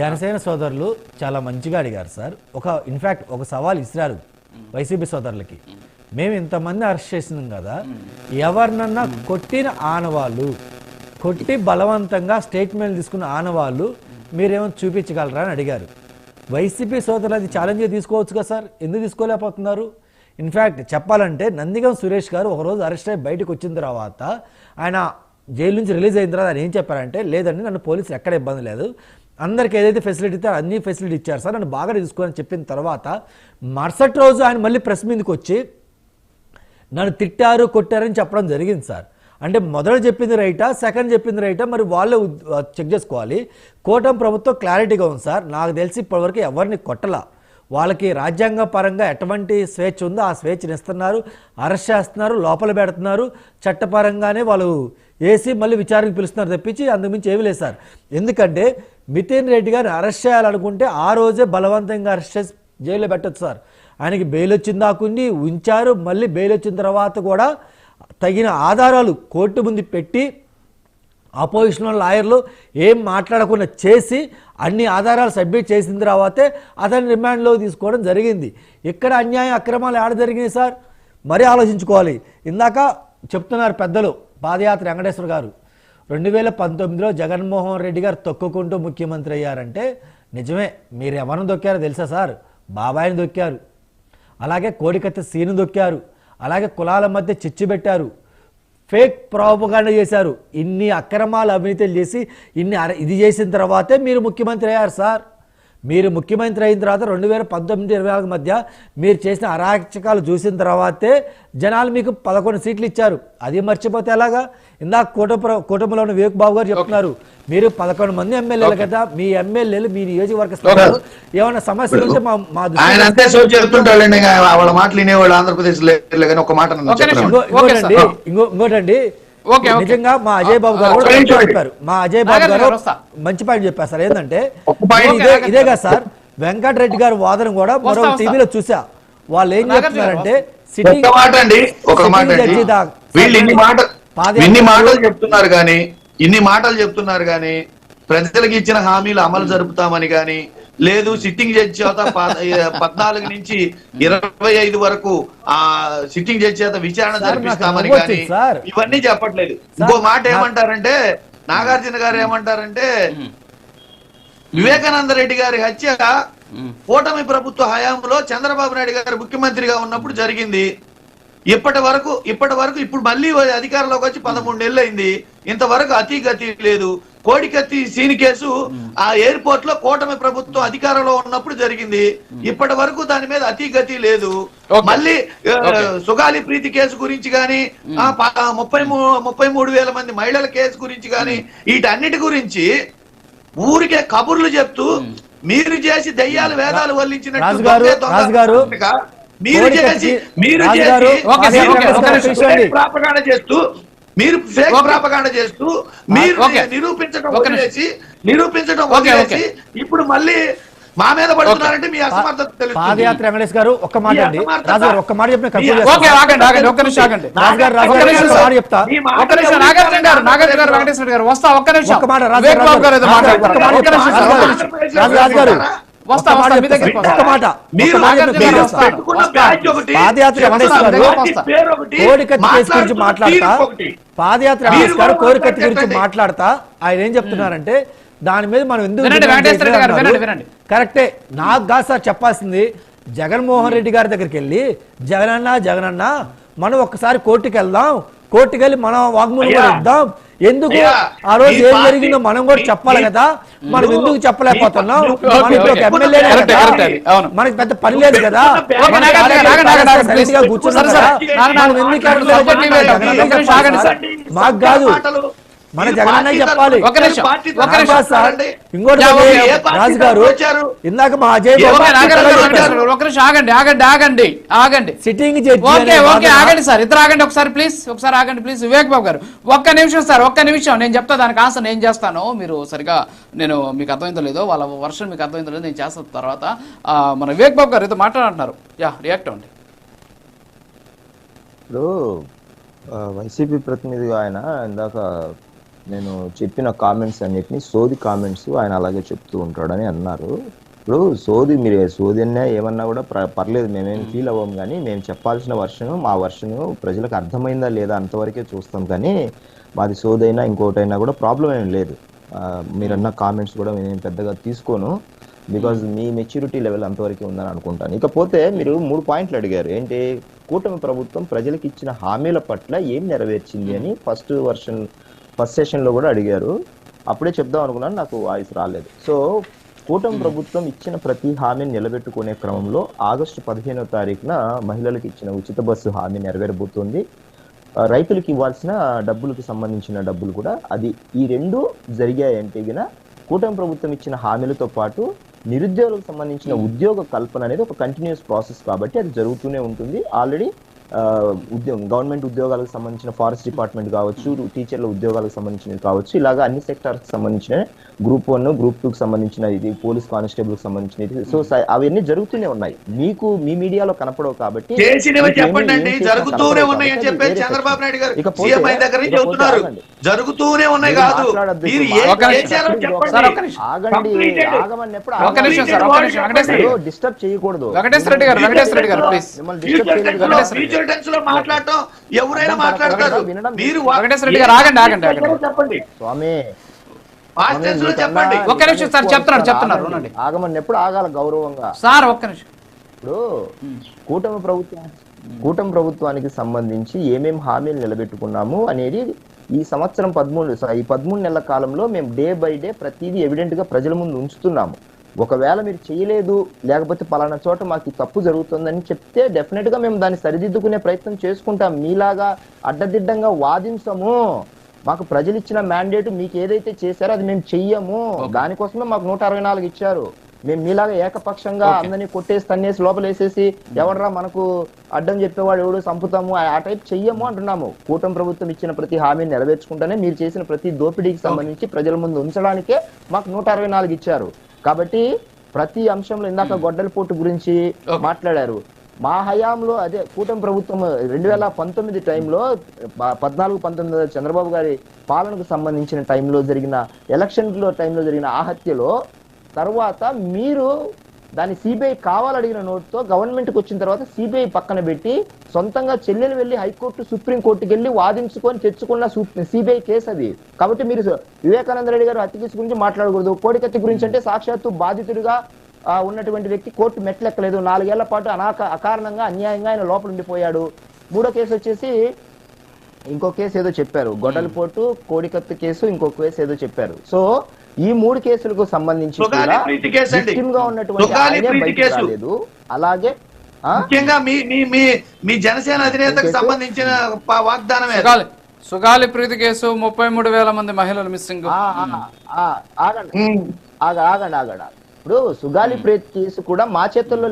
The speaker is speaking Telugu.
జనసేన సోదరులు చాలా మంచిగా అడిగారు సార్. ఇన్ఫాక్ట్ ఒక సవాల్ ఇస్తారు వైసీపీ సోదరులకి. మేము ఇంతమంది అరెస్ట్ చేసినాం కదా, ఎవరినన్నా కొట్టిన ఆనవాళ్ళు, కొట్టి బలవంతంగా స్టేట్మెంట్ తీసుకున్న ఆనవాళ్ళు మీరేమో చూపించగలరా అని అడిగారు. వైసీపీ సోదరులు అది ఛాలెంజ్గా తీసుకోవచ్చు కదా సార్, ఎందుకు తీసుకోలేకపోతున్నారు? ఇన్ఫ్యాక్ట్ చెప్పాలంటే నందిగం సురేష్ గారు ఒకరోజు అరెస్ట్ అయ్యి బయటకు వచ్చిన తర్వాత ఆయన జైలు నుంచి రిలీజ్ అయిన తర్వాత ఆయన ఏం చెప్పారంటే, లేదండి నన్ను పోలీసులు ఎక్కడ ఇబ్బంది లేదు, అందరికి ఏదైతే ఫెసిలిటీ ఇస్తారో అన్ని ఫెసిలిటీ ఇచ్చారు సార్, నన్ను బాగా తీసుకోని చెప్పిన తర్వాత మరుసటి రోజు ఆయన మళ్ళీ ప్రెస్ మీదకి వచ్చి నన్ను తిట్టారు కొట్టారని చెప్పడం జరిగింది సార్. అంటే మొదట చెప్పింది రైటా, సెకండ్ చెప్పింది రైటా, మరి వాళ్ళే చెక్ చేసుకోవాలి. కూటమి ప్రభుత్వం క్లారిటీగా ఉంది సార్. నాకు తెలిసి ఇప్పటివరకు ఎవరిని కొట్టలా. వాళ్ళకి రాజ్యాంగ పరంగా ఎటువంటి స్వేచ్ఛ ఉందో ఆ స్వేచ్ఛను ఇస్తున్నారు, అరెస్ట్ చేస్తున్నారు, లోపల పెడుతున్నారు, చట్టపరంగానే వాళ్ళు వేసి మళ్ళీ విచారణకు పిలుస్తున్నారు తప్పించి అందుమించి ఏమీ లేదు సార్. ఎందుకంటే మితిన్ రెడ్డి గారిని అరెస్ట్ చేయాలనుకుంటే ఆ రోజే బలవంతంగా అరెస్ట్ చేసి జైల్లో పెట్టచ్చు సార్. ఆయనకి బెయిల్ వచ్చిన దాకుండి ఉంచారు, మళ్ళీ బెయిల్ వచ్చిన తర్వాత కూడా తగిన ఆధారాలు కోర్టు ముందు పెట్టి అపోజిషన్ లాయర్లు ఏం మాట్లాడకుండా చేసి అన్ని ఆధారాలు సబ్మిట్ చేసిన తర్వాతే అతన్ని రిమాండ్లో తీసుకోవడం జరిగింది. ఇక్కడ అన్యాయం అక్రమాలు ఆడ జరిగినాయి సార్, మరీ ఆలోచించుకోవాలి. ఇందాక చెప్తున్నారు పెద్దలు పాదయాత్ర వెంకటేశ్వర గారు 2019లో జగన్మోహన్ రెడ్డి గారు తొక్కుకుంటూ ముఖ్యమంత్రి అయ్యారంటే నిజమే. మీరు ఎవరిని దొక్కారో తెలుసా సార్? బాబాయిని దొక్కారు, అలాగే కోడికత్తి సీను దొక్కారు, అలాగే కులాల మధ్య చిచ్చు పెట్టారు, ఫేక్ ప్రాపగాండా చేశారు. ఇన్ని అక్రమాలు అవినీతులు చేసి ఇది చేసిన తర్వాతే మీరు ముఖ్యమంత్రి అయ్యారు సార్. మీరు ముఖ్యమంత్రి అయిన తర్వాత 2019-24 మధ్య మీరు చేసిన అరాచకాలు చూసిన తర్వాతే జనాలు మీకు 11 సీట్లు ఇచ్చారు. అది మర్చిపోతే ఎలాగా? ఇందాక కూటమిలో ఉన్న వివేక్ బాబు గారు చెప్తున్నారు, మీరు 11 మంది ఎమ్మెల్యేలు కదా, మీ ఎమ్మెల్యేలు మీ నియోజకవర్గ స్థాయిలో ఏమైనా సమస్యలు ఉంటే మా ఇంకోటండి, నిజంగా మా అజయ్ బాబు గారు కూడా చెప్పారు. మా అజయ్ బాబు గారు మంచి పాయింట్ చెప్పారు సార్. ఏంటంటే ఇదేగా సార్ వెంకటరెడ్డి గారి వాదన కూడా మరో టీవీలో చూసా. వాళ్ళు ఏం చెప్తున్నారంటే ఇన్ని మాటలు చెప్తున్నారు కానీ ప్రజలకు ఇచ్చిన హామీలు అమలు జరుపుతామని కానీ లేదు, సిట్టింగ్ జడ్జి చేత 14 నుంచి 25 వరకు ఆ సిట్టింగ్ జడ్జి చేత విచారణ జరిపిస్తామని కానీ ఇవన్నీ చెప్పట్లేదు. ఇంకో మాట ఏమంటారంటే, నాగార్జున గారు ఏమంటారంటే, వివేకానంద రెడ్డి గారి హత్య కూటమి ప్రభుత్వ హయాంలో చంద్రబాబు నాయుడు గారు ముఖ్యమంత్రిగా ఉన్నప్పుడు జరిగింది. ఇప్పటి వరకు ఇప్పుడు మళ్ళీ అధికారంలోకి వచ్చి 13 నెలలు అయింది, ఇంతవరకు అతిగతి లేదు. కోడికత్తి సీని కేసు ఆ ఎయిర్పోర్ట్ లో కూటమి ప్రభుత్వం అధికారంలో ఉన్నప్పుడు జరిగింది, ఇప్పటి వరకు దాని మీద అతిగతి లేదు. మళ్ళీ సుగాలి ప్రీతి కేసు గురించి గాని 33,000 మంది మహిళల కేసు గురించి గాని వీటన్నిటి గురించి ఊరికే కబుర్లు చెప్తూ మీరు చేసి దెయ్యాలు వేదాలు వల్లించినట్టు మీరు చేసి ప్రాపగాండ చేస్తూ మీరు ఫేక్ ప్రాపగాండ చేస్తూ మీరు నిరూపించడం వదిలేసి ఇప్పుడు మళ్ళీ మా మీద పడుతున్నారంటే మీ అసమర్థత తెలుస్తుంది. పాదయాత్ర వెంకటేష్ గారు ఒక్క మాట అండి, రాజు గారు ఒక్క మాట చెప్పిన కోరికత్తి గురించి మాట్లాడతా ఆయన ఏం చెప్తున్నారంటే, దాని మీద మనం ఎందుకు కరెక్టే నాకు కాదు సార్ చెప్పాల్సింది. జగన్మోహన్ రెడ్డి గారి దగ్గరికి వెళ్ళి జగనన్న మనం ఒక్కసారి కోర్టుకి వెళ్దాం, కోర్టుకి వెళ్ళి మనం వాగ్మూలం కూడా ఇద్దాం, ఎందుకు ఆ రోజు ఏం జరిగిందో మనం కూడా చెప్పాలి కదా, మనం ఎందుకు చెప్పలేకపోతున్నాం? ఎమ్మెల్యే మనకి పెద్ద పని లేదు కదా, మాకు కాదు మన జగనన్న చెప్పాలి. ఇంకోటి రాజు గారు ఇందాక మా అజయ్ ఆగండి సిట్టింగ్ ఆగండి సార్, ఇద్దరు ఆగండి ఒకసారి ప్లీజ్, ఒకసారి ఆగండి ప్లీజ్. వివేక్ బాబు గారు ఒక్క నిమిషం సార్, ఒక్క నిమిషం నేను చెప్తా, దానికి ఆన్సర్ నేను చేస్తాను. మీరు సరిగా మీకు అర్థమైందో లేదో, వాళ్ళ వర్షన్ మీకు అర్థమైందో లేదో నేను చేస్తాను తర్వాత. మన వివేక్ బాబు గారు ఏదో మాట్లాడుతున్నారు, రియాక్ట్ అవ్వండి. ఇప్పుడు వైసీపీ ప్రతినిధిగా ఆయన ఇందాక నేను చెప్పిన కామెంట్స్ అన్నిటిని సోది కామెంట్స్ ఆయన అలాగే చెప్తూ ఉంటాడని అన్నారు. ఇప్పుడు సోది మీరు సోది అన్నా ఏమన్నా కూడా పర్లేదు, మేమేం ఫీల్ అవ్వం. కానీ మేము చెప్పాల్సిన మా వర్షను ప్రజలకు అర్థమైందా లేదా అంతవరకే చూస్తాం. కానీ మాది సోదైనా ఇంకోటైనా కూడా ప్రాబ్లం ఏం లేదు. మీరన్న కామెంట్స్ కూడా నేను పెద్దగా తీసుకోను, బికాజ్ మీ మెచ్యూరిటీ లెవెల్ అంతవరకే ఉందని అనుకుంటాను. ఇకపోతే మీరు 3 పాయింట్లు అడిగారు. ఏంటి, కూటమి ప్రభుత్వం ప్రజలకు ఇచ్చిన హామీల పట్ల ఏం నెరవేర్చింది అని ఫస్ట్ సెషన్ లో కూడా అడిగారు. అప్పుడే చెప్దాం అనుకున్నాను, నాకు వాయిస్ రాలేదు. సో కూటమి ప్రభుత్వం ఇచ్చిన ప్రతి హామీని నిలబెట్టుకునే క్రమంలో ఆగస్టు 15వ తారీఖున మహిళలకు ఇచ్చిన ఉచిత బస్సు హామీ నెరవేరబోతోంది. రైతులకు ఇవ్వాల్సిన డబ్బులకు సంబంధించిన డబ్బులు కూడా అది ఈ 2 జరిగాయంటే గిన కూటమి ప్రభుత్వం ఇచ్చిన హామీలతో పాటు నిరుద్యోగులకు సంబంధించిన ఉద్యోగ కల్పన అనేది ఒక కంటిన్యూస్ ప్రాసెస్ కాబట్టి అది జరుగుతూనే ఉంటుంది. ఆల్రెడీ గవర్నమెంట్ ఉద్యోగాలకు సంబంధించిన ఫారెస్ట్ డిపార్ట్మెంట్ కావచ్చు, టీచర్ల ఉద్యోగాలకు సంబంధించినవి కావచ్చు, ఇలాగా అన్ని సెక్టార్కి సంబంధించిన గ్రూప్ 1 గ్రూప్ 2కి సంబంధించిన ఇది పోలీస్ కానిస్టేబుల్ సంబంధించినది. సో అవన్నీ జరుగుతూనే ఉన్నాయి, మీకు మీ మీడియాలో కనపడవు కాబట్టి జరుగుతూనే ఉన్నాయని చెప్పేసి చంద్రబాబు నాయుడు గారు సీఎంఐ దగ్గర నుంచి చెబుతున్నారు. జరుగుతూనే ఉన్నాయి కాదు, డిస్టర్బ్ చేయకూడదు. ఫ్యూచర్ టెన్స్ లో మాట్లాడటం ఎవరైనా మాట్లాడతారు. మీరు చెప్పండి స్వామి, చెప్పండి. ఒక్క నిమిషం సార్, చెప్తున్నారు. ఆగమన్నప్పుడు ఆగాల గౌరవంగా సార్. ఒక్క నిమిషం. ఇప్పుడు కూటమి ప్రభుత్వానికి సంబంధించి ఏమేం హామీలు నిలబెట్టుకున్నాము అనేది ఈ సంవత్సరం 13 నెలల కాలంలో మేము డే బై డే ప్రతిదీ ఎవిడెంట్ గా ప్రజల ముందు ఉంచుతున్నాము. ఒకవేళ మీరు చేయలేదు, లేకపోతే పలానా చోట మాకు తప్పు జరుగుతుందని చెప్తే డెఫినెట్ గా మేము దాన్ని సరిదిద్దుకునే ప్రయత్నం చేసుకుంటాం. మీలాగా అడ్డదిడ్డంగా వాదించము. మాకు ప్రజలు ఇచ్చిన మ్యాండేట్ మీకు ఏదైతే చేశారో అది మేము చెయ్యము. దానికోసమే మాకు 164 ఇచ్చారు. మేము మీలాగా ఏకపక్షంగా అందరినీ కొట్టేసి తన్నేసి లోపలేసేసి ఎవడరా మనకు అడ్డం చెప్పేవాడు ఎవడు సంపుతాము ఆ టైప్ చెయ్యము అంటున్నాము. కూటమి ప్రభుత్వం ఇచ్చిన ప్రతి హామీని నెరవేర్చుకుంటేనే మీరు చేసిన ప్రతి దోపిడీకి సంబంధించి ప్రజల ముందు ఉంచడానికే మాకు 164 ఇచ్చారు. కాబట్టి ప్రతి అంశంలో ఇందాక గొడ్డలిపోటు గురించి మాట్లాడారు. మా హయాంలో అదే కూటమి ప్రభుత్వం 2019 టైంలో 14-19 చంద్రబాబు గారి పాలనకు సంబంధించిన టైంలో జరిగిన ఎలక్షన్లో టైంలో జరిగిన ఆహత్యలో తర్వాత మీరు దాన్ని సిబిఐ కావాలడిగిన నోటుతో గవర్నమెంట్కి వచ్చిన తర్వాత సిబిఐ పక్కన పెట్టి సొంతంగా చెల్లెలు వెళ్ళి హైకోర్టు సుప్రీంకోర్టుకి వెళ్ళి వాదించుకొని తెచ్చుకున్న సిబిఐ కేసు అది. కాబట్టి మీరు వివేకానంద రెడ్డి గారు హత్య కేసు గురించి మాట్లాడకూడదు. కోడికత్తి గురించి అంటే సాక్షాత్తు బాధితుడిగా ఉన్నటువంటి వ్యక్తి కోర్టు మెట్లెక్కలేదు. 4 ఏళ్ల పాటు అకారణంగా అన్యాయంగా ఆయన లోపల ఉండిపోయాడు. 3వ కేసు వచ్చేసి ఇంకో కేసు ఏదో చెప్పారు, గొడ్డలిపోటు, కోడికత్తి కేసు, ఇంకో కేసు ఏదో చెప్పారు. సో ఈ 3 కేసులకు సంబంధించి అలాగే ముఖ్యంగా మీ జనసేన అధినేతకు సంబంధించిన వాగ్దానం సుగాలి ప్రీతి కేసు 33,000 మంది మహిళలు మిస్సింగ్. ఆగండి. ఇప్పుడు సుగాలి ప్రీతి కేసు కూడా మా చేతుల్లో